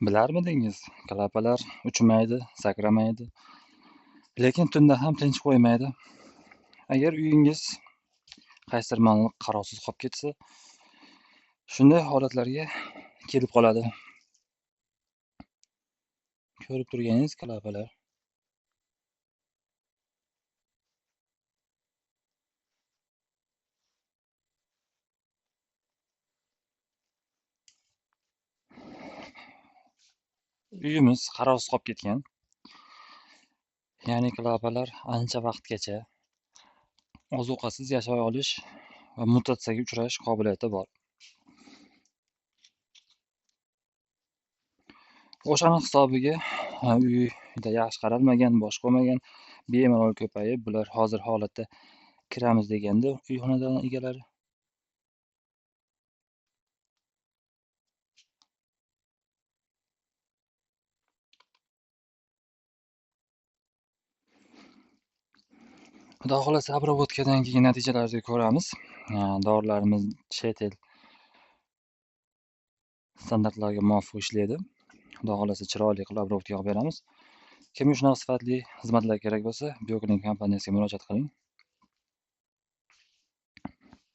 Bilarmidingiz, klapalar uchmaydi, sakramaydi, lekin tunda ham tinch qo'ymaydi. Agar uyingiz qaysidir manliq qarovsiz qolib ketsa, shunday holatlarga kelib qoladi. Ko'rib turganingiz klapalar. Uyimiz qarovsiz qolib ketgan. Ya'ni klapalar ancha vaqtgacha ozuqasiz yashay olish va mutatsiyaga uchrash qobiliyati bor. O'shani hisobiga uyda yaxshi qaralmagan, bosh qo'ymagan bemalol ko'payib, bular hozir holatda kiramiz deganda uy xonadon egalari Xudo xohlasa obработкаdan keyin natijalarni ko'ramiz. Dorilarimiz chet el standartlariga muvofiq ishlaydi. Xudo xohlasa chiroyli qilib obработка qilib beramiz. Kimga shunaqa sifatli xizmatlar kerak bo'lsa, Bioklinik kompaniyasiga murojaat qiling.